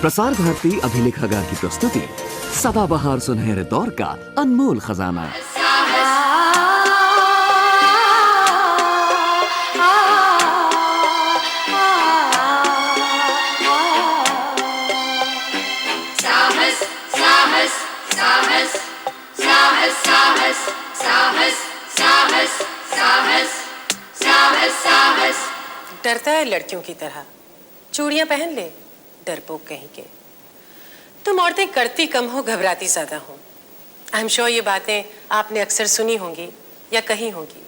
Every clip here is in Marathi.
प्रसार भारती अभिलेखागार की प्रस्तुति सदाबहार सुनहरे दौर का अनमोल खजाना। डरता है लड़कियों की तरह, चूड़ियां पहन ले, डरपोक कहीं के। तुम औरतें करती कम हो, घबराती ज्यादा हो। आई एम श्योर ये बातें आपने अक्सर सुनी होंगी या कही होंगी।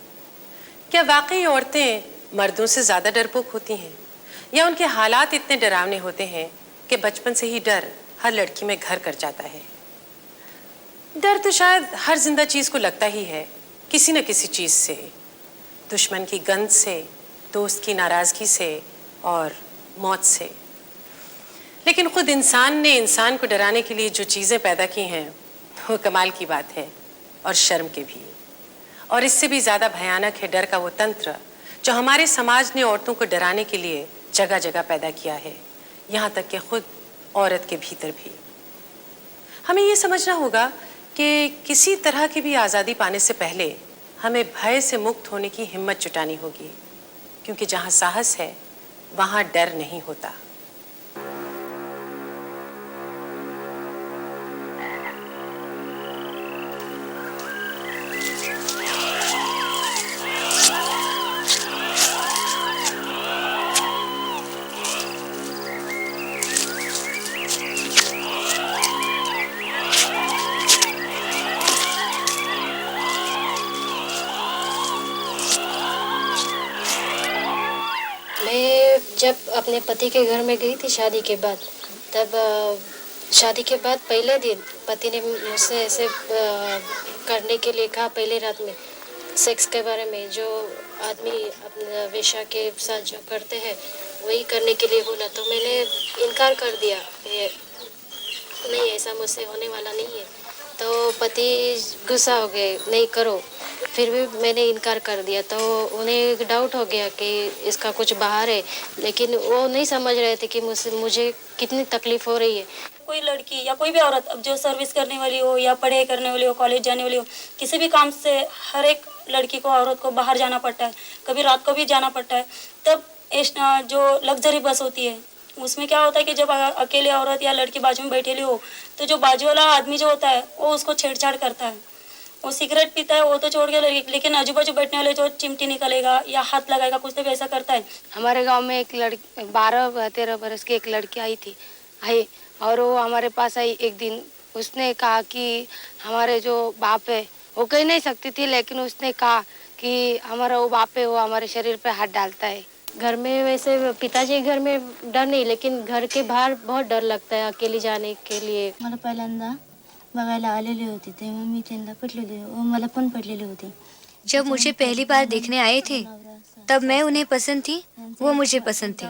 क्या वाकई औरतें मर्दों से ज्यादा डरपोक होती हैं, या उनके हालात इतने डरावने होते हैं कि बचपन से ही डर हर लड़की में घर कर जाता है? डर तो शायद हर जिंदा चीज को लगता ही है, किसी न किसी चीज से, दुश्मन की गंध से, दोस्त की नाराजगी से और मौत से। लेकिन खुद इंसान ने इंसान को डराने के लिए जो चीजें पैदा की हैं वो कमाल की बात है, और शर्म के भी। और इससे भी ज्यादा भयानक है डर का वो तंत्र जो हमारे समाज ने औरतों को डराने के लिए जगह जगह पैदा किया है, यहाँ तक कि खुद औरत के भीतर भी। हमें ये समझना होगा कि किसी तरह की भी आज़ादी पाने से पहले हमें भय से मुक्त होने की हिम्मत जुटानी होगी, क्योंकि जहाँ साहस है वहाँ डर नहीं होता। जब अपने पति के घर में गई थी शादी के बाद, तब शादी के बाद पहले दिन पति ने मुझसे ऐसे करने के लिए कहा, पहले रात में सेक्स के बारे में, जो आदमी अपने वेश्या के साथ जो करते हैं वही करने के लिए बोला। तो मैंने इनकार कर दिया, ये नहीं, ऐसा मुझसे होने वाला नहीं है। तो पति गुस्सा हो गए, नहीं करो। फिर भी मैंने इनकार कर दिया। तो उन्हें एक डाउट हो गया कि इसका कुछ बाहर है, लेकिन वो नहीं समझ रहे थे कि मुझे कितनी तकलीफ हो रही है। कोई लड़की या कोई भी औरत अब जो सर्विस करने वाली हो या पढ़ाई करने वाली हो, कॉलेज जाने वाली हो, किसी भी काम से हर एक लड़की को, औरत को बाहर जाना पड़ता है, कभी रात को भी जाना पड़ता है। तब जो लग्जरी बस होती है उसमें क्या होता है कि जब अकेले औरत या लड़की बाजू में बैठेली हो तो जो बाजू वाला आदमी जो होता है वो उसको छेड़छाड़ करता है। वो सिगरेट पीता है वो तो छोड़ के, लेकिन आजू बाजू बैठने वाले जो चिमटी निकलेगा या हाथ लगाएगा, कुछ तो भी ऐसा करता है। हमारे गांव में एक लड़की 12-13 बरस की एक लड़की आई और वो हमारे पास आई एक दिन। उसने कहा कि हमारे जो बाप है, वो कह नहीं सकती थी, लेकिन उसने कहा कि हमारा वो बाप है, वो हमारे शरीर पे हाथ डालता है। घर में वैसे पिताजी घर में डर नहीं, लेकिन घर के बाहर बहुत डर लगता है अकेली जाने के लिए। मला पहिल्यांदा बघायला आलेले होते तेव्हा मी त्यांना पटलेली, मला पण पटलेली होती। जब मुझे पहली बार देखने आए थे तब मैं उन्हें पसंद थी, वो मुझे पसंद थे।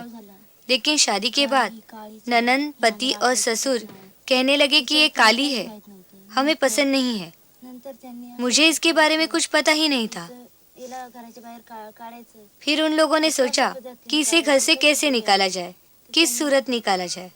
लेकिन शादी के बाद ननंद, पति और ससुर कहने लगे कि ये काली है, हमें पसंद नहीं है। मुझे इसके बारे में कुछ पता ही नहीं था। फिर उन लोगों ने सोचा कि इसे घर से कैसे निकाला जाए, किस सूरत निकाला जाए।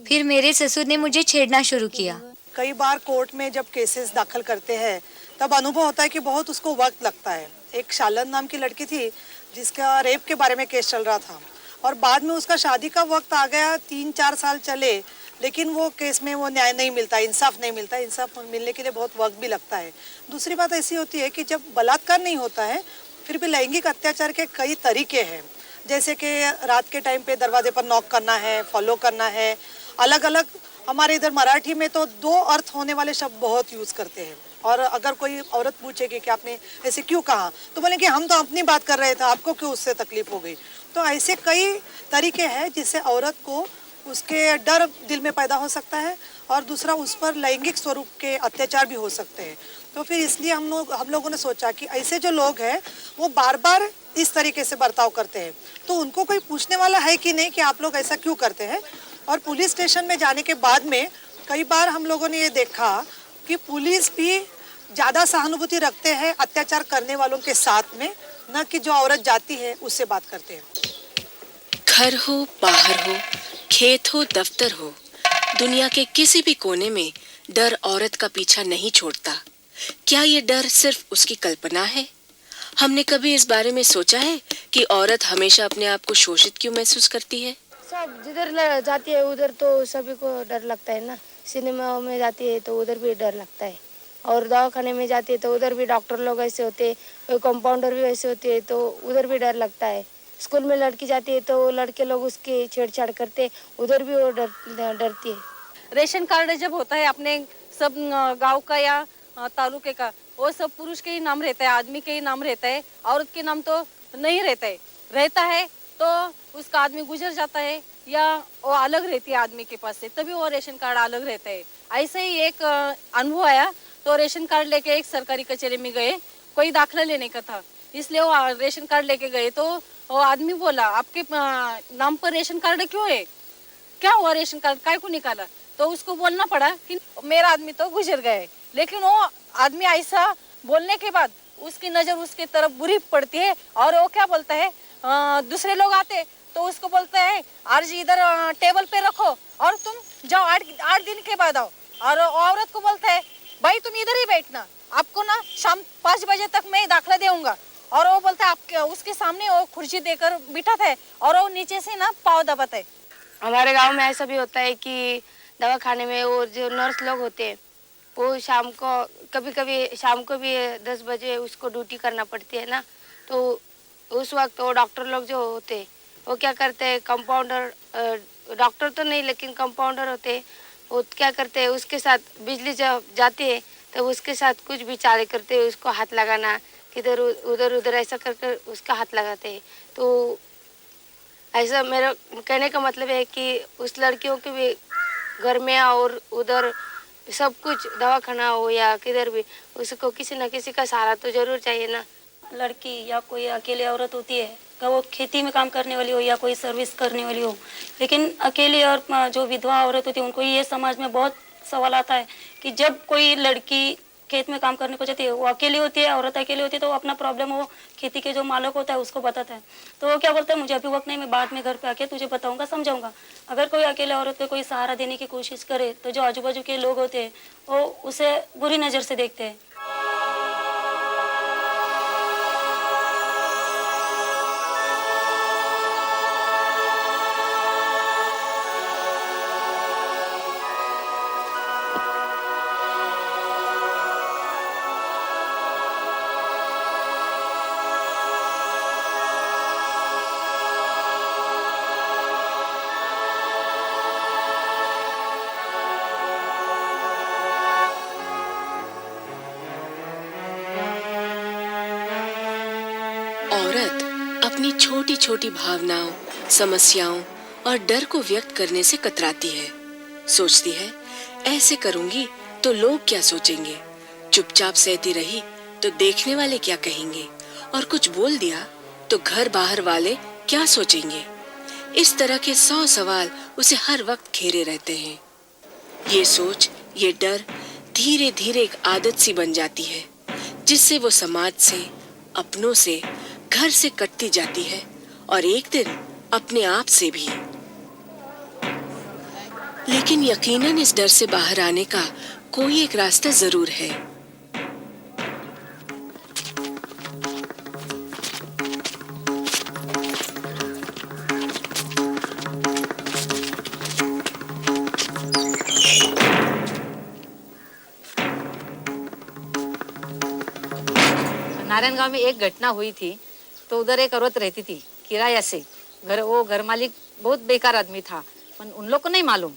फिर मेरे ससुर ने मुझे छेड़ना शुरू किया। कई बार कोर्ट में जब केसेस दाखिल करते हैं तब अनुभव होता है कि बहुत उसको वक्त लगता है। एक शालन नाम की लड़की थी जिसका रेप के बारे में केस चल रहा था, और बाद में उसका शादी का वक्त आ गया, 3-4 साल चले, लेकिन वो केस में वो न्याय नहीं मिलता, इंसाफ नहीं मिलता। इंसाफ मिलने के लिए बहुत वक्त भी लगता है। दूसरी बात ऐसी होती है कि जब बलात्कार नहीं होता है फिर भी लैंगिक अत्याचार के कई तरीके हैं, जैसे कि रात के टाइम पे दरवाजे पर नॉक करना है, फॉलो करना है। अलग अलग हमारे इधर मराठी में तो 2 अर्थ होने वाले शब्द बहुत यूज़ करते हैं, और अगर कोई औरत पूछेगी कि आपने ऐसे क्यों कहा, तो बोले कि हम तो अपनी बात कर रहे थे, आपको क्यों उससे तकलीफ हो गई। तो ऐसे कई तरीके हैं जिससे औरत को उसके डर दिल में पैदा हो सकता है, और दूसरा उस पर लैंगिक स्वरूप के अत्याचार भी हो सकते हैं। तो फिर इसलिए हम लोगों ने सोचा कि ऐसे जो लोग हैं वो बार बार इस तरीके से बर्ताव करते हैं, तो उनको कोई पूछने वाला है कि नहीं कि आप लोग ऐसा क्यों करते हैं। और पुलिस स्टेशन में जाने के बाद में कई बार हम लोगों ने ये देखा कि पुलिस भी ज़्यादा सहानुभूति रखते हैं अत्याचार करने वालों के साथ में, न कि जो औरत जाती है उससे बात करते हैं। घर हो बाहर हो, खेत हो दफ्तर हो, दुनिया के किसी भी कोने में डर औरत का पीछा नहीं छोड़ता। क्या ये डर सिर्फ उसकी कल्पना है? हमने कभी इस बारे में सोचा है कि औरत हमेशा अपने आप को शोषित क्यों महसूस करती है? सब जिधर जाती है उधर तो सभी को डर लगता है ना। सिनेमा में जाती है तो उधर भी डर लगता है, और दवाखाने में जाती है तो उधर भी डॉक्टर लोग ऐसे होते हैं, कंपाउंडर भी ऐसे होते हैं, तो उधर भी डर लगता है। स्कूल में लड़की जाती है तो लड़के लोग उसकी छेड़छाड़ करते, उधर भी वो डरती है। रेशन कार्ड जब होता है अपने सब गांव का या तालुके का, वो सब पुरुष के ही नाम रहता है, आदमी के ही नाम रहता है, औरत के नाम तो नहीं रहता है तो उसका आदमी गुजर जाता है या वो अलग रहती है आदमी के पास से, तभी वो रेशन कार्ड अलग रहता है। ऐसे ही एक अनुभव आया, तो रेशन कार्ड लेके एक सरकारी कचहरी में गए, कोई दाखला लेने का था, इसलिए वो रेशन कार्ड लेके गए तो वो आदमी बोला आपके नाम पर रेशन कार्ड क्यों है, क्या हुआ, रेशन कार्ड काय को निकाला? तो उसको बोलना पड़ा कि मेरा आदमी तो गुजर गए। लेकिन वो आदमी ऐसा बोलने के बाद उसकी नजर उसके तरफ बुरी पड़ती है, और वो क्या बोलता है, दूसरे लोग आते तो उसको बोलते हैं आज इधर टेबल पे रखो और तुम जाओ 8 दिन के बाद आओ, और औरत को बोलता है भाई तुम इधर ही बैठना, आपको ना शाम 5 बजे तक मैं दाखला दूंगा। और वो बोलता है आपके उसके सामने वो कुर्सी देकर बिठाता है और वो नीचे से ना पाँव दबाता है। हमारे गांव में ऐसा भी होता है कि दवाखाने में वो जो नर्स लोग होते हैं वो शाम को कभी कभी शाम को भी 10 बजे उसको ड्यूटी करना पड़ती है ना, तो उस वक्त वो डॉक्टर लोग जो होते हैं वो क्या करते हैं, कंपाउंडर डॉक्टर तो नहीं लेकिन कंपाउंडर होते हैं, वो क्या करते हैं उसके साथ बिजली जब जाती है तो उसके साथ कुछ भी चाले करते हैं, उसको हाथ लगाना किधर उधर ऐसा करके उसका हाथ लगाते हैं। तो ऐसा मेरा कहने का मतलब है कि उस लड़कियों के भी घर में और उधर सब कुछ दवाखाना हो या किधर भी उसको किसी न किसी का सहारा तो जरूर चाहिए ना। लड़की या कोई अकेली औरत होती है, का वो खेती में काम करने वाली हो या कोई सर्विस करने वाली हो, लेकिन अकेली और जो विधवा औरत होती है उनको ये समाज में बहुत सवाल आता है कि जब कोई लड़की खेत में काम करने को जाती है, वो अकेली होती है, औरत अकेली होती है, तो वो अपना प्रॉब्लम वो खेती के जो मालिक होता है उसको बताता है। तो वो क्या बोलता है मुझे अभी वक्त नहीं, मैं बाद में घर पे आके तुझे बताऊंगा, समझाऊंगा। अगर कोई अकेले औरत को कोई सहारा देने की कोशिश करे तो जो आजू बाजू के लोग होते हैं वो उसे बुरी नज़र से देखते हैं। औरत अपनी छोटी छोटी भावनाओं, समस्याओं और डर को व्यक्त करने से कतराती है। सोचती है ऐसे करूंगी तो लोग क्या सोचेंगे, चुपचाप सहती रही तो देखने वाले क्या कहेंगे, और कुछ बोल दिया तो घर बाहर वाले क्या सोचेंगे। इस तरह के 100 सवाल उसे हर वक्त घेरे रहते हैं। ये सोच, ये डर धीरे धीरे एक आदत सी बन जाती है, जिससे वो समाज से, अपनों से, घर से कटती जाती है और एक दिन अपने आप से भी। लेकिन यकीनन इस डर से बाहर आने का कोई एक रास्ता जरूर है। नारायण गांव में एक घटना हुई थी, तो उधर एक औरत रहती थी किराया से। वो घर मालिक बहुत बेकार आदमी था, पर उन लोग को नहीं मालूम।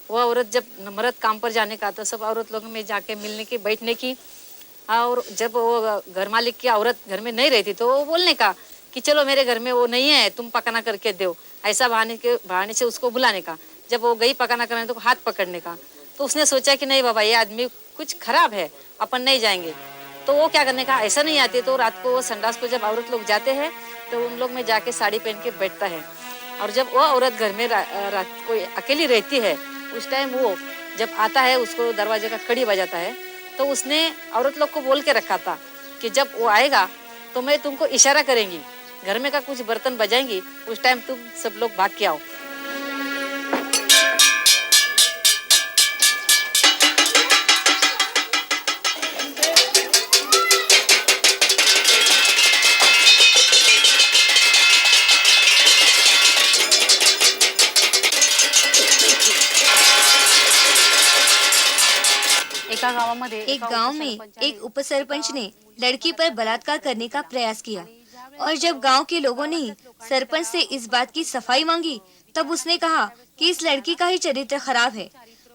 वो औरत जब मर्द काम पर जाने का तो सब औरत लोगों में जाके मिलने की, बैठने की, और जब वो घर मालिक की औरत घर में नहीं रहती तो वो बोलने का कि चलो मेरे घर में वो नहीं है, तुम पकाना करके दो, ऐसा बहाने से उसको बुलाने का। जब वो गई पकाना करने तो हाथ पकड़ने का। तो उसने सोचा कि नहीं बाबा, ये आदमी कुछ खराब है, अपन नहीं जाएंगे। तो वो क्या करने का, ऐसा नहीं आती तो रात को वो संडास को जब औरत लोग जाते हैं तो उन लोग में जाके साड़ी पहन के बैठता है। और जब वो औरत घर में रात को अकेली रहती है, उस टाइम वो जब आता है उसको दरवाजे का कड़ी बजाता है। तो उसने औरत लोग को बोल के रखा था कि जब वो आएगा तो मैं तुमको इशारा करेंगी, घर में का कुछ बर्तन बजाएंगी, उस टाइम तुम सब लोग भाग के आओ। एका गावामध्ये एक गांव में एक उपसरपंच ने लड़की पर बलात्कार करने का प्रयास किया और जब गांव के लोगों ने सरपंच से इस बात की सफाई मांगी तब उसने कहा कि इस लड़की का ही चरित्र खराब है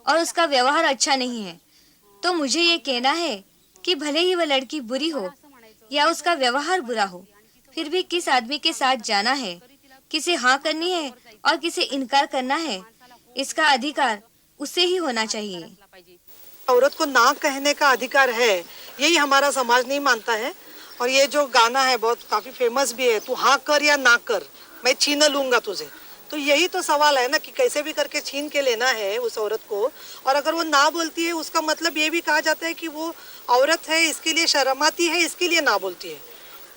और उसका व्यवहार अच्छा नहीं है। तो मुझे ये कहना है कि भले ही वह लड़की बुरी हो या उसका व्यवहार बुरा हो, फिर भी किस आदमी के साथ जाना है, किसे हाँ करनी है और किसे इनकार करना है, इसका अधिकार उसे ही होना चाहिए। औरत को ना कहने का अधिकार है, यही हमारा समाज नहीं मानता है। और ये जो गाना है बहुत काफी फेमस भी है, तू हाँ कर या ना कर, मैं छीन लूंगा तुझे। तो यही तो सवाल है ना कि कैसे भी करके छीन के लेना है उस औरत को। और अगर वो ना बोलती है उसका मतलब ये भी कहा जाता है कि वो औरत है, इसके लिए शर्म आती है, इसके लिए ना बोलती है।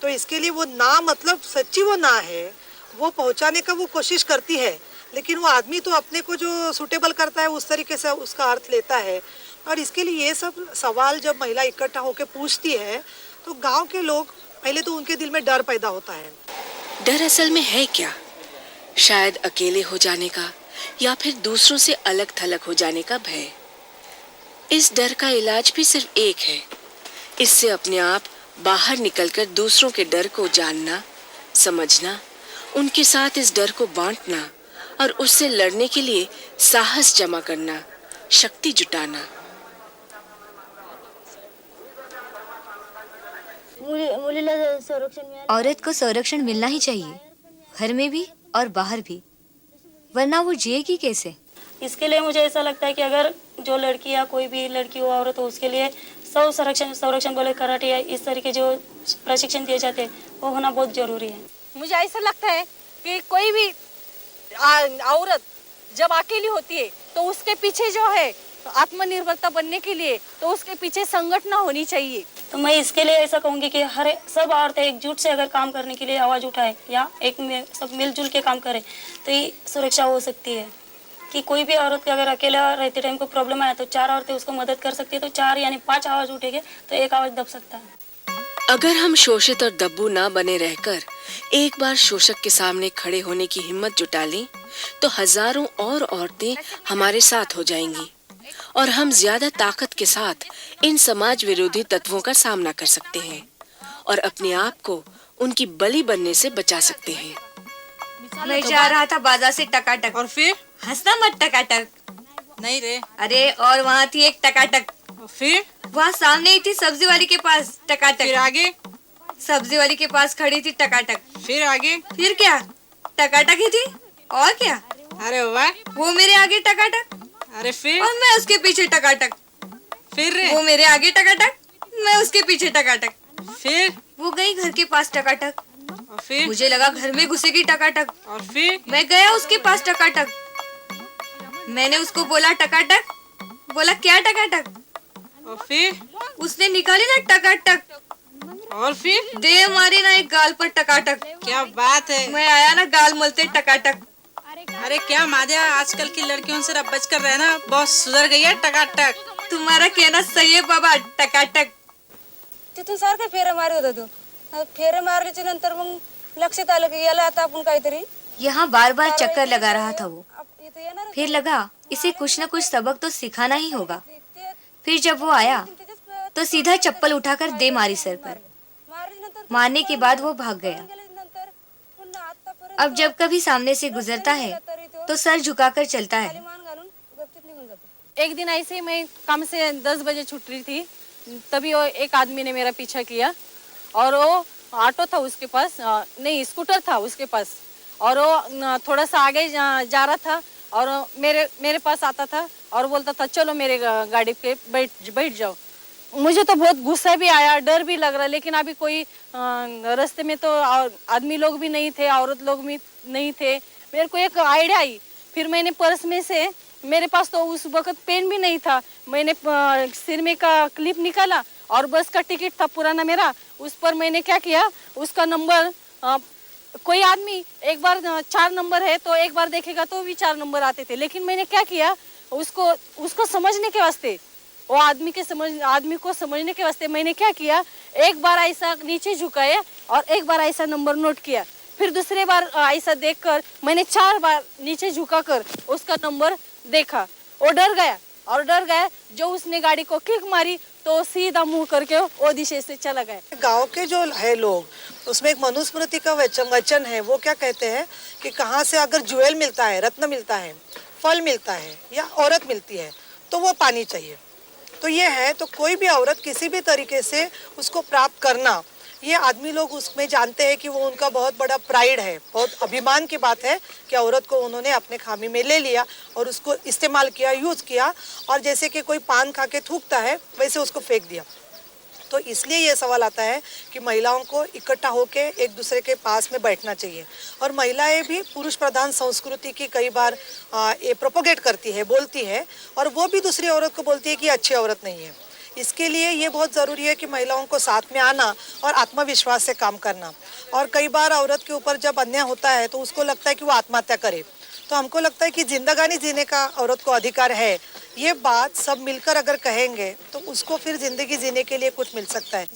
तो इसके लिए वो ना मतलब सच्ची वो ना है, वो पहुंचाने का वो कोशिश करती है, लेकिन वो आदमी तो अपने को जो सूटेबल करता है उस तरीके से उसका अर्थ लेता है। और इसके लिए ये सब सवाल जब महिला इकट्ठा होकर पूछती है तो गांव के लोग पहले तो उनके दिल में डर पैदा होता है। डर असल में है क्या? शायद अकेले हो जाने का या फिर दूसरों से अलग थलग हो जाने का भय। इस डर का इलाज भी सिर्फ एक है, इससे अपने आप बाहर निकलकर दूसरों के डर को जानना, समझना, उनके साथ इस डर को बांटना और उससे लड़ने के लिए साहस जमा करना, शक्ति जुटाना। मुलीला संरक्षण मिळालं औरत को संरक्षण मिलना ही चाहिए, घर में भी और बाहर भी, वरना वो जिएगी कैसे। इसके लिए मुझे ऐसा लगता है कि अगर जो लड़की या कोई भी लड़की हो औरत हो उसके लिए सब संरक्षण बोले कराटे या इस तरीके जो प्रशिक्षण दिए जाते हैं वो होना बहुत जरूरी है। मुझे ऐसा लगता है कि कोई भी औरत जब अकेली होती है तो उसके पीछे जो है आत्मनिर्भरता बनने के लिए तो उसके पीछे संगठन होनी चाहिए। तो मैं इसके लिए ऐसा कहूँगी कि हर सब औरतें एकजुट से अगर काम करने के लिए आवाज़ उठाए या सब मिलजुल के काम करें तो ये सुरक्षा हो सकती है। कि कोई भी औरत का अगर अकेला रहते टाइम को प्रॉब्लम आया तो 4 औरतें उसको मदद कर सकती है, तो 4 यानी 5 आवाज़ उठेंगे तो एक आवाज़ दब सकता है। अगर हम शोषित और दब्बू ना बने रहकर एक बार शोषक के सामने खड़े होने की हिम्मत जुटा लें तो हजारों और औरतें हमारे साथ हो जाएंगी और हम ज्यादा ताकत के साथ इन समाज विरोधी तत्वों का सामना कर सकते हैं और अपने आप को उनकी बलि बनने से बचा सकते हैं। मैं जा रहा था बाजार से टकाटक। और फिर? हंसना मत टकाटक। नहीं रे। अरे और वहाँ थी एक टकाटक। फिर? वहाँ सामने ही थी सब्जी वाली के पास टकाटक। फिर आगे? सब्जी वाली के पास खड़ी थी टकाटक। फिर आगे? फिर क्या, टकाटक ही थी और क्या। अरे वाह। वो मेरे आगे टकाटक अरे फिर? और मैं उसके पीछे टकाटक। फिर रे? वो मेरे आगे टकाटक, मैं उसके पीछे टकाटक। फिर? वो गई घर के पास टकाटक। और फिर? मुझे लगा घर में घुसेगी टकाटक। और फिर? मैं गया उसके पास टकाटक। मैंने उसको बोला टकाटक, बोला क्या टकाटक। और फिर? उसने निकाली ना टकाटक। और फिर? दे मारी ना एक गाल पर टकाटक। क्या बात है। मैं आया ना गाल मलते टकाटक। अरे क्या मादिया, आजकल की लड़कियों से अब बचकर रहना, बहुत सुधर गई है टकाटक। तुम्हारा कहना सही है बाबा, टकाटक। तिथून सारखे फेरे मारे होता तू, फेरे मारल्याच्या नंतर मग लक्षात आलं की याला आता आपण काहीतरी यहाँ बार बार चक्कर लगा रहा था वो। इथं येणार फिर लगा इसे कुछ न कुछ सबक तो सिखाना ही होगा। फिर जब वो आया तो सीधा चप्पल उठाकर दे मारी सर पर। मारने के बाद वो भाग गया। अब जब कभी सामने से गुजरता है तो सर झुकाकर चलता है। एक दिन ऐसे ही मैं काम से 10 बजे छूट रही थी, तभी वो एक आदमी ने मेरा पीछा किया और वो ऑटो था उसके पास, नहीं स्कूटर था उसके पास, और वो थोड़ा सा आगे जा रहा था और मेरे पास आता था और बोलता था चलो मेरे गाड़ी पे बैठ जाओ। मुझे तो बहुत गुस्सा भी आया, डर भी लग रहा, लेकिन अभी कोई रास्ते में तो आदमी लोग भी नहीं थे, औरत लोग भी नहीं थे। मेरे को एक आइडिया आई, फिर मैंने पर्स में से, मेरे पास तो उस वक्त पेन भी नहीं था, मैंने सिर में का क्लिप निकाला और बस का टिकट था पुराना मेरा, उस पर मैंने क्या किया, उसका नंबर, कोई आदमी एक बार 4 नंबर है तो एक बार देखेगा तो भी 4 नंबर आते थे, लेकिन मैंने क्या किया, उसको समझने के वास्ते, वो आदमी को समझने के वास्ते मैंने क्या किया, एक बार ऐसा नीचे झुकाया और एक बार ऐसा नंबर नोट किया, फिर दूसरे बार ऐसा देखकर मैंने 4 बार नीचे झुकाकर उसका नंबर देखा। वो डर गया और डर गए। जो उसने गाड़ी को किक मारी तो सीधा मुंह करके वो दिशा से चला गया। गांव के जो है लोग, उसमें एक मनुस्मृति का वचन है। वो क्या कहते हैं कि कहाँ से अगर ज्वेल मिलता है, रत्न मिलता है, फल मिलता है या औरत मिलती है तो वो पानी चाहिए। तो ये है, तो कोई भी औरत किसी भी तरीके से उसको प्राप्त करना, ये आदमी लोग उसमें जानते हैं कि वो उनका बहुत बड़ा प्राइड है, बहुत अभिमान की बात है कि औरत को उन्होंने अपने खामी में ले लिया और उसको इस्तेमाल किया, यूज़ किया, और जैसे कि कोई पान खा के थूकता है वैसे उसको फेंक दिया। तो इसलिए ये सवाल आता है कि महिलाओं को इकट्ठा होके एक दूसरे के पास में बैठना चाहिए। और महिलाएं भी पुरुष प्रधान संस्कृति की कई बार ये प्रोपोगेट करती है, बोलती है, और वो भी दूसरी औरत को बोलती है कि अच्छी औरत नहीं है। इसके लिए ये बहुत ज़रूरी है कि महिलाओं को साथ में आना और आत्मविश्वास से काम करना। और कई बार औरत के ऊपर जब अन्याय होता है तो उसको लगता है कि वो आत्महत्या करे। तो हमको लगता है कि जिंदगानी जीने का औरत को अधिकार है। ये बात सब मिलकर अगर कहेंगे तो उसको फिर जिंदगी जीने के लिए कुछ मिल सकता है।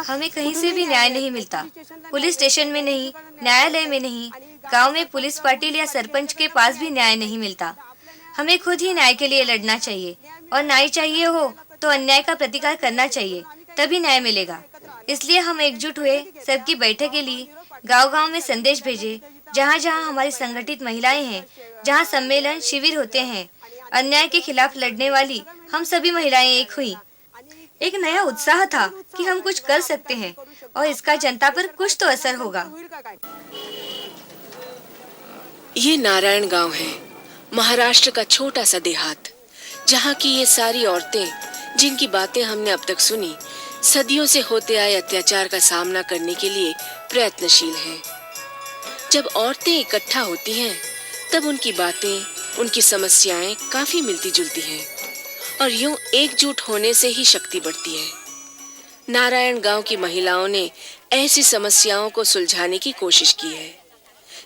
हमें कहीं से भी न्याय नहीं मिलता, पुलिस स्टेशन में नहीं, न्यायालय में नहीं, गांव में पुलिस पाटिल या सरपंच के पास भी न्याय नहीं मिलता। हमें खुद ही न्याय के लिए लड़ना चाहिए, और न्याय चाहिए हो तो अन्याय का प्रतिकार करना चाहिए, तभी न्याय मिलेगा। इसलिए हम एकजुट हुए, सबकी बैठक के लिए गांव-गांव में संदेश भेजे। जहाँ जहाँ हमारी संगठित महिलाएं हैं, जहाँ सम्मेलन शिविर होते हैं, अन्याय के खिलाफ लड़ने वाली हम सभी महिलाएं एक हुई। एक नया उत्साह था कि हम कुछ कर सकते हैं और इसका जनता पर कुछ तो असर होगा। ये नारायण गांव है, महाराष्ट्र का छोटा सा देहात, जहाँ की ये सारी औरतें जिनकी बातें हमने अब तक सुनी, सदियों से होते आए अत्याचार का सामना करने के लिए प्रयत्नशील हैं। जब औरतें इकट्ठा होती हैं, तब उनकी बातें, उनकी समस्याएं काफी मिलती जुलती हैं, और यूं एकजुट होने से ही शक्ति बढ़ती है। नारायण गांव की महिलाओं ने ऐसी समस्याओं को सुलझाने की कोशिश की है,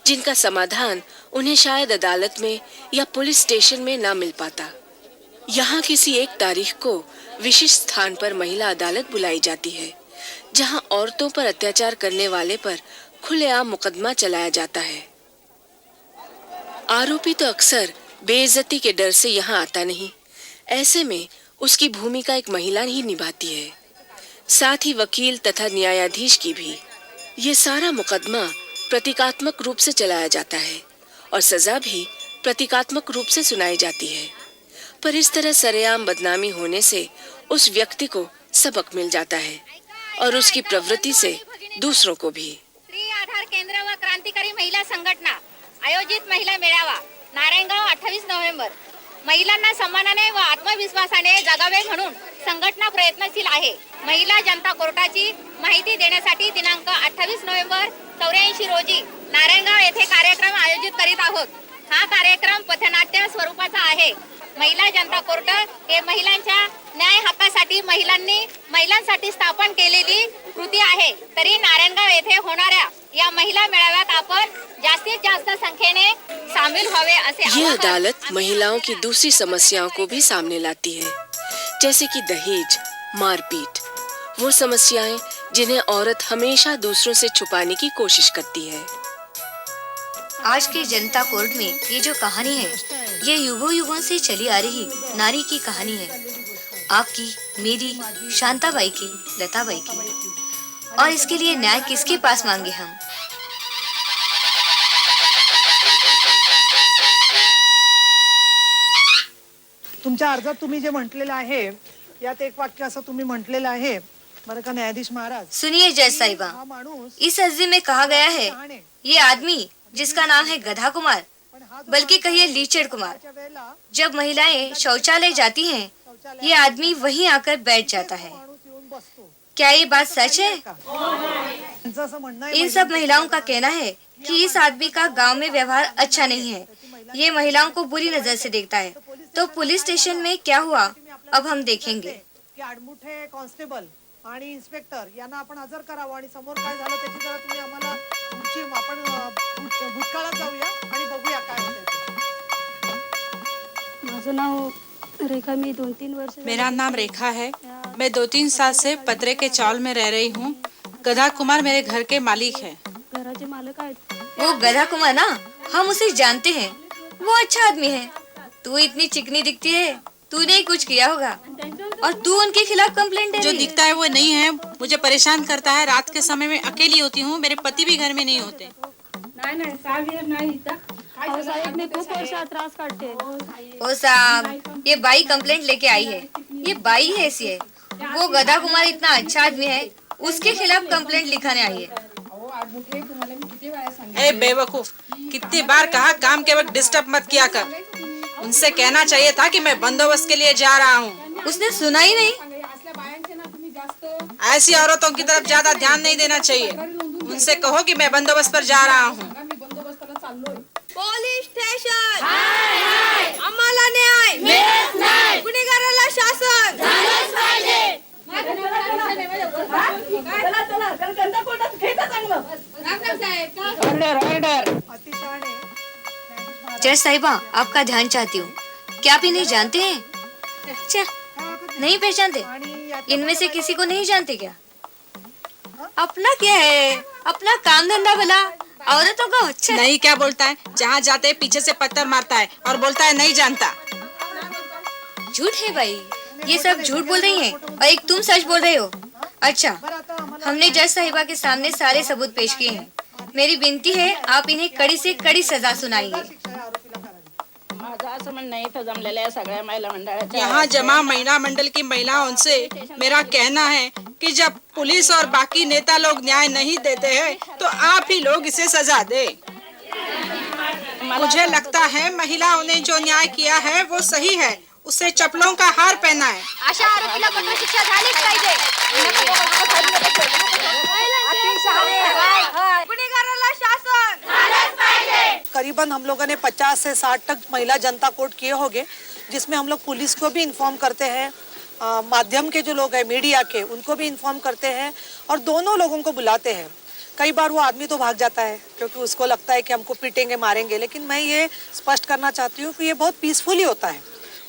जिनका समाधान उन्हें शायद अदालत में या पुलिस स्टेशन में ना मिल पाता। यहाँ किसी एक तारीख को विशिष्ट स्थान पर महिला अदालत बुलाई जाती है, जहाँ औरतों पर अत्याचार करने वाले पर खुलेआम मुकदमा चलाया जाता है। आरोपी तो अक्सर बेइज्जती के डर से यहाँ आता नहीं, ऐसे में उसकी भूमिका एक महिला ही निभाती है, साथ ही वकील तथा न्यायाधीश की भी। ये सारा मुकदमा प्रतीकात्मक रूप से चलाया जाता है और सजा भी प्रतीकात्मक रूप से सुनाई जाती है। पर इस तरह सरेआम बदनामी होने से उस व्यक्ति को सबक मिल जाता है और उसकी प्रवृत्ति से दूसरों को भी। स्त्री आधार केंद्र व क्रांतिकारी महिला संघटना आयोजित महिला मेळावा नारायणगाव 28 नोव्हेंबर। महिलांना सन्मानाने व आत्मविश्वासाने जगावे म्हणून संघटना प्रयत्नशील आहे। महिला जनता कोर्टाची माहिती देण्यासाठी दिनांक 28 नोव्हेंबर 84 रोजी नारायणगाव येथे कार्यक्रम आयोजित करीत आहोत। हा कार्यक्रम पथनाट्य स्वरूपाचा आहे। महिला जनता कोर्ट हे महिलांच्या न्याय हक्कासाठी महिलांसाठी स्थापन केलेली कृती आहे। तरी नारायणगाव येथे होणाऱ्या या महिला मेळाव्यात आपण जास्तीत जास्त संख्येने शामिल व्हावे असे। ये अदालत महिलाओं की दूसरी समस्याओं को भी सामने लाती है, जैसे कि दहेज, मारपीट, वो समस्याएं जिन्हें औरत हमेशा दूसरों से छुपाने की कोशिश करती है। आज के जनता कोर्ट में ये जो कहानी है, ये युगों युगों से चली आ रही नारी की कहानी है। आपकी, मेरी, शांताबाई की, लताबाई की। और इसके लिए न्याय किसके पास मांगे हम? तुमच्या अर्जात तुम्ही जे म्हटलेलं आहे, यात एक वाक्य असं तुम्ही म्हटलेलं आहे बरं का न्यायाधीश महाराज। सुनिए जज साहिबा, इस अर्जी में कहा गया है, ये आदमी जिसका नाम है गधा कुमार, बल्कि कहिए लीचड़ कुमार, जब महिलाएं शौचालय जाती हैं, ये आदमी वहीं आकर बैठ जाता है। क्या ये बात सच है? इन सब महिलाओं का कहना है कि इस आदमी का गांव में व्यवहार अच्छा नहीं है, ये महिलाओं को बुरी नजर से देखता है। तो पुलिस स्टेशन में क्या हुआ, अब हम देखेंगे। आडमुठे कॉन्स्टेबल आणि इन्स्पेक्टर यांना आपण हजर करावं आणि समोर काय झालं त्याची जरा तुम्ही आम्हाला पुढची आपण भूतकाळात जाऊया आणि बघूया काय होतंय। माझं नाव रेखा, मी 2-3 वर्ष। मेरा नाम रेखा है। मैं 2-3 साल से पतरे के चौल में रह रही हूँ। गधा कुमार मेरे घर के मालिक है। घराचे मालक आहेत। वो गधा कुमार ना, हम उसे जानते हैं, वो अच्छा आदमी है। तू इतनी चिकनी दिखती है, तूने ही कुछ किया होगा और तू उनके खिलाफ कंप्लेंट दे जो रही है। दिखता है वो नहीं है, मुझे परेशान करता है। रात के समय में अकेली होती हूँ, मेरे पति भी घर में नहीं होते। ओ साहब, ये बाई कंप्लेंट लेके आई है। ये बाई है ऐसी है। वो गधा कुमार इतना अच्छा आदमी है, उसके खिलाफ कंप्लेंट लिखाने आई है। ए बेवकूफ, कितनी बार कहा काम के वक्त डिस्टर्ब मत किया कर। उनसे कहना चाहिए था कि मैं बंदोबस्त के लिए जा रहा हूँ। उसने सुना ही नहीं। ऐसी औरतों की तरफ ज्यादा ध्यान नहीं देना चाहिए। उनसे कहो कि मैं बंदोबस्त पर जा रहा हूँ। पोलीस स्टेशन, आम्हाला न्याय, गुन्हेगाराला शासन झालंच पाहिजे। जज साहिबा, आपका ध्यान चाहती हूँ। क्या आप इन्हें जानते हैं? अच्छा, नहीं पहचानते? इनमें से किसी को नहीं जानते क्या? अपना क्या है? अपना काम धंधा भला औरतों का अच्छा नहीं, क्या बोलता है? जहाँ जाते पीछे से पत्थर मारता है और बोलता है नहीं जानता। झूठ है भाई, ये सब झूठ बोल रही हैं और एक तुम सच बोल रहे हो। अच्छा, हमने जज साहिबा के सामने सारे सबूत पेश किए हैं। मेरी विनती है, आप इन्हें कड़ी से कड़ी सजा सुनाइए। यहाँ जमा महिला मंडल की महिलाओं से मेरा कहना है कि जब पुलिस और बाकी नेता लोग न्याय नहीं देते हैं तो आप ही लोग इसे सजा दे। मुझे लगता है महिलाओं ने जो न्याय किया है वो सही है। उसे चप्पलों का हार पहना है। अशा आरोपीला कठोर शिक्षा झालीच पाहिजे। गुन्हेगाराला शासन झालंच पाहिजे। करीबन हम लोगों ने 50 से 60 तक महिला जनता कोर्ट किए होंगे, जिसमें हम लोग पुलिस को भी इन्फॉर्म करते हैं, माध्यम के जो लोग हैं मीडिया के उनको भी इन्फॉर्म करते हैं और दोनों लोगों को बुलाते हैं। कई बार वो आदमी तो भाग जाता है क्योंकि उसको लगता है कि हमको पीटेंगे मारेंगे, लेकिन मैं ये स्पष्ट करना चाहती हूँ कि ये बहुत पीसफुली होता है।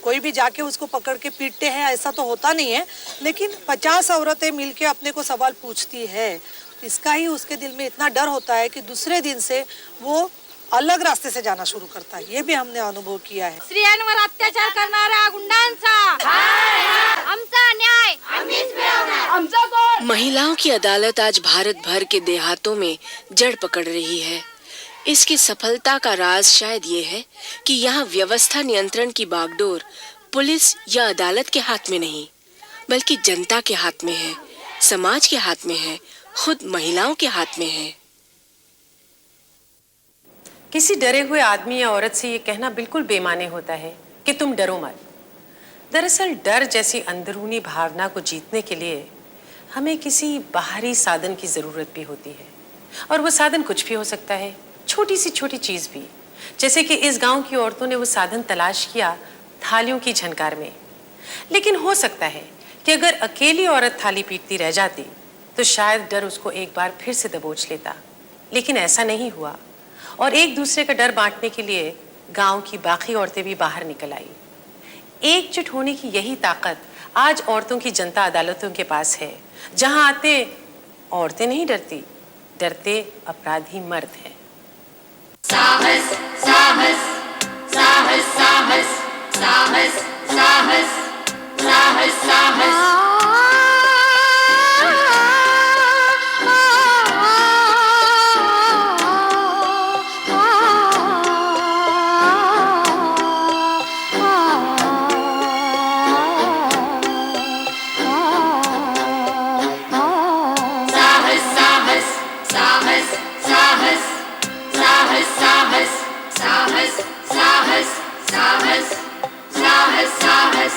कोई भी जाके उसको पकड़ के पीटते हैं ऐसा तो होता नहीं है, लेकिन 50 औरतें मिलके अपने को सवाल पूछती है। इसका ही उसके दिल में इतना डर होता है कि दूसरे दिन से वो अलग रास्ते से जाना शुरू करता है। ये भी हमने अनुभव किया है। स्त्रियांवर अत्याचार करणाऱ्या गुंडांचा आमचा न्याय आम्हीच मिळवणार। आमचा कोण? महिलाओं की अदालत आज भारत भर के देहातों में जड़ पकड़ रही है। इसकी सफलता का राज शायद ये है कि यहाँ व्यवस्था नियंत्रण की बागडोर पुलिस या अदालत के हाथ में नहीं, बल्कि जनता के हाथ में है, समाज के हाथ में है, खुद महिलाओं के हाथ में है। किसी डरे हुए आदमी या औरत से ये कहना बिल्कुल बेमाने होता है कि तुम डरो मत। दरअसल डर जैसी अंदरूनी भावना को जीतने के लिए हमें किसी बाहरी साधन की जरूरत भी होती है, और वो साधन कुछ भी हो सकता है, छोटी सी छोटी चीज भी। जैसे कि इस गांव की औरतों ने वो साधन तलाश किया थालियों की झनकार में। लेकिन हो सकता है कि अगर अकेली औरत थाली पीटती रह जाती तो शायद डर उसको एक बार फिर से दबोच लेता, लेकिन ऐसा नहीं हुआ और एक दूसरे का डर बांटने के लिए गांव की बाकी औरतें भी बाहर निकल आई। एकजुट होने की यही ताकत आज औरतों की जनता अदालतों के पास है, जहां आते औरतें नहीं डरती, डरते अपराधी मर्द हैं। साहस साहस साहस साहस साहस साहस साहस साहस साहस साहस साहस साहस साहस